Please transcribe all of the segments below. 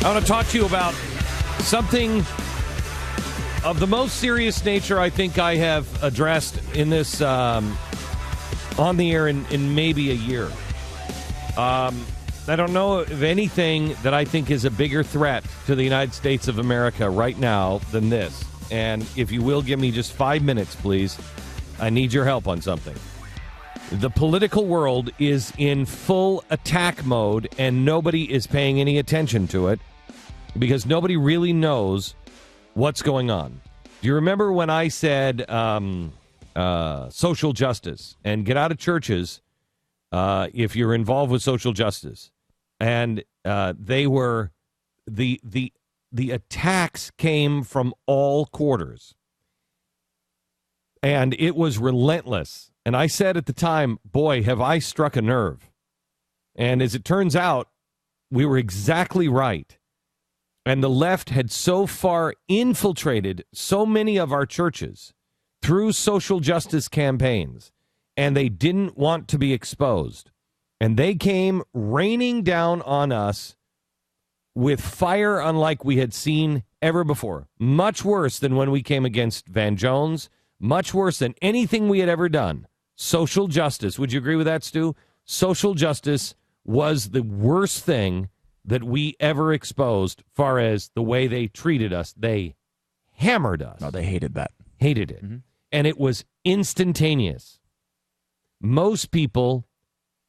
I want to talk to you about something of the most serious nature I think I have addressed in this on the air in maybe a year. I don't know of anything that I think is a bigger threat to the United States of America right now than this. And if you will give me just 5 minutes, please, I need your help on something. The political world is in full attack mode, and nobody is paying any attention to it because nobody really knows what's going on. Do you remember when I said social justice and get out of churches if you're involved with social justice? And they were the attacks came from all quarters, and it was relentless. And I said at the time, boy, have I struck a nerve. And as it turns out, we were exactly right. And the left had so far infiltrated so many of our churches through social justice campaigns, and they didn't want to be exposed. And they came raining down on us with fire unlike we had seen ever before. Much worse than when we came against Van Jones, much worse than anything we had ever done. Social justice. Would you agree with that, Stu? Social justice was the worst thing that we ever exposed, far as the way they treated us. They hammered us. No, they hated that. Hated it. Mm-hmm. And it was instantaneous. Most people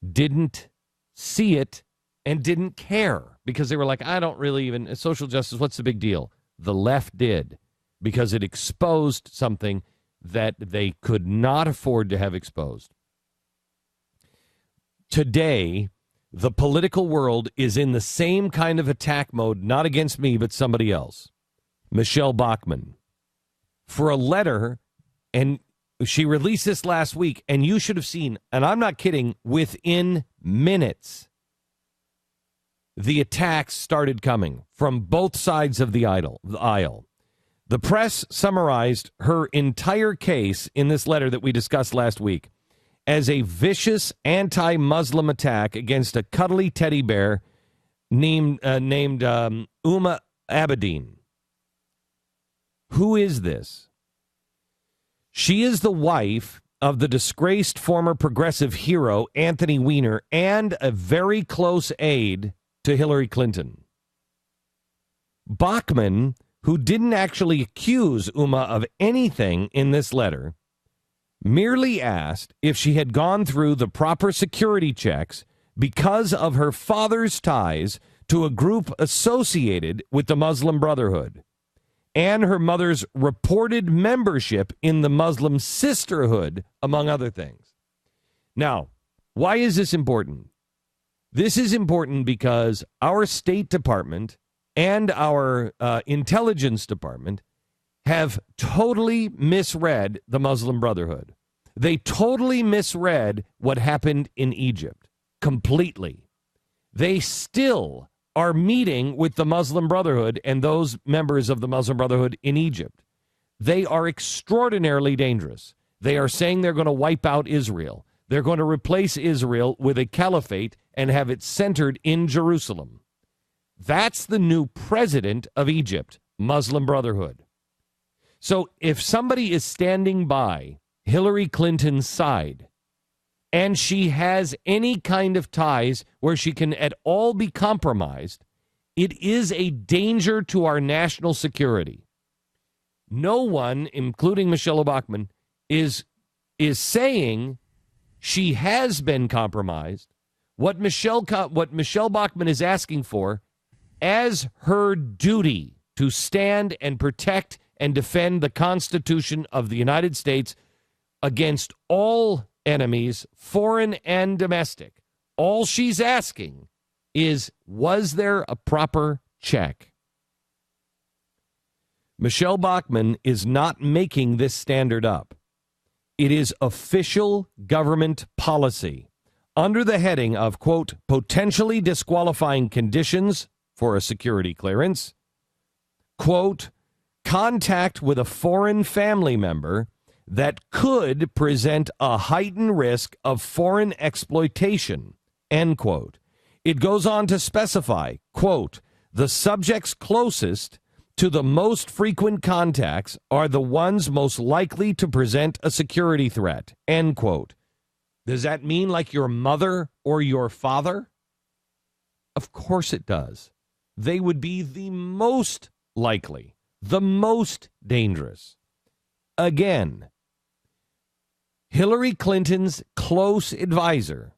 didn't see it and didn't care because they were like, I don't really even, social justice, what's the big deal? The left did, because it exposed something that they could not afford to have exposed. Today, the political world is in the same kind of attack mode, not against me, but somebody else. Michele Bachmann. For a letter, and she released this last week, and you should have seen, and I'm not kidding, within minutes, the attacks started coming from both sides of the aisle. The press summarized her entire case in this letter that we discussed last week as a vicious anti-Muslim attack against a cuddly teddy bear named Uma Abedin. Who is this? She is the wife of the disgraced former progressive hero Anthony Weiner and a very close aide to Hillary Clinton. Bachmann, who didn't actually accuse Uma of anything in this letter, merely asked if she had gone through the proper security checks because of her father's ties to a group associated with the Muslim Brotherhood and her mother's reported membership in the Muslim Sisterhood, among other things. Now, why is this important? This is important because our State Department and our intelligence department have totally misread the Muslim Brotherhood. They totally misread what happened in Egypt. Completely. They still are meeting with the Muslim Brotherhood and those members of the Muslim Brotherhood in Egypt. They are extraordinarily dangerous. They are saying they're going to wipe out Israel. They're going to replace Israel with a caliphate and have it centered in Jerusalem. That's the new president of Egypt, Muslim Brotherhood. So if somebody is standing by Hillary Clinton's side and she has any kind of ties where she can at all be compromised, it is a danger to our national security. No one, including Michele Bachmann, is saying she has been compromised. What Michele Bachmann is asking for as her duty to stand and protect and defend the Constitution of the United States against all enemies, foreign and domestic. All she's asking is, was there a proper check? Michele Bachmann is not making this standard up. It is official government policy under the heading of, quote, potentially disqualifying conditions for a security clearance, quote, contact with a foreign family member that could present a heightened risk of foreign exploitation, end quote. It goes on to specify, quote, The subjects closest to the most frequent contacts are the ones most likely to present a security threat, end quote. Does that mean like your mother or your father? Of course it does. They would be the most likely, the most dangerous. Again, Hillary Clinton's close advisor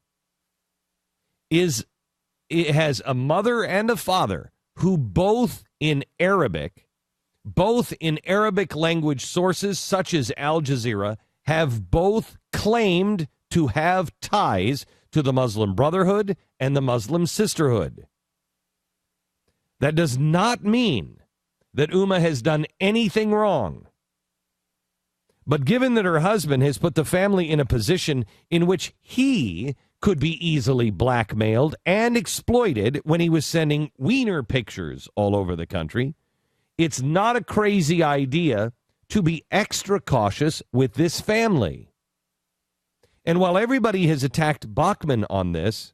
has a mother and a father who both in Arabic language sources such as Al Jazeera have both claimed to have ties to the Muslim Brotherhood and the Muslim Sisterhood. That does not mean that Umma has done anything wrong. But given that her husband has put the family in a position in which he could be easily blackmailed and exploited when he was sending wiener pictures all over the country, it's not a crazy idea to be extra cautious with this family. And while everybody has attacked Bachmann on this,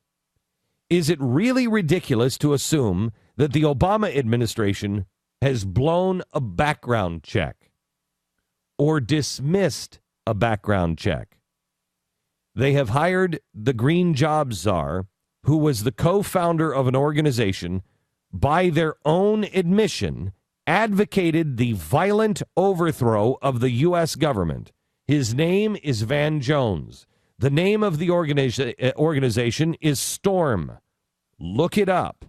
is it really ridiculous to assume that the Obama administration has blown a background check or dismissed a background check? They have hired the Green Jobs Czar, who was the co-founder of an organization, by their own admission, advocated the violent overthrow of the U.S. government. His name is Van Jones. The name of the organization is Storm. Look it up.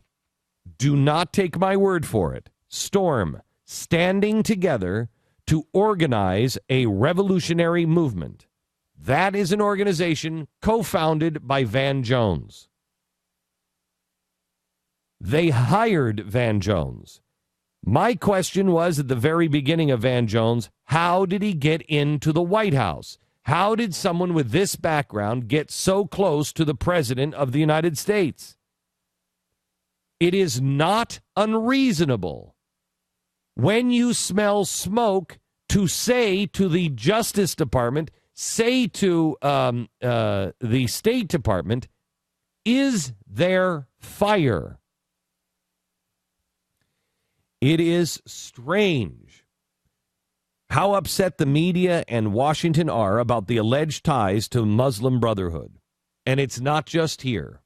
Do not take my word for it. Storm, standing together to organize a revolutionary movement. That is an organization co-founded by Van Jones. They hired Van Jones. My question was at the very beginning of Van Jones, how did he get into the White House? How did someone with this background get so close to the President of the United States? It is not unreasonable when you smell smoke to say to the Justice Department, say to the State Department, is there fire? It is strange how upset the media and Washington are about the alleged ties to Muslim Brotherhood. And it's not just here.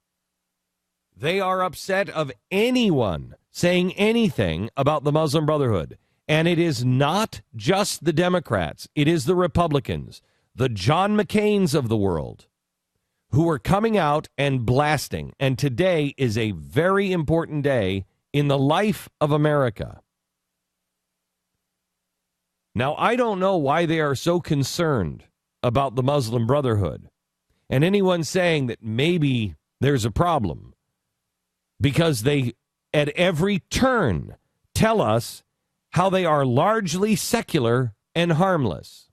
They are upset of anyone saying anything about the Muslim Brotherhood. And it is not just the Democrats. It is the Republicans, the John McCains of the world, who are coming out and blasting. And today is a very important day in the life of America. Now, I don't know why they are so concerned about the Muslim Brotherhood and anyone saying that maybe there's a problem, because they, at every turn, tell us how they are largely secular and harmless.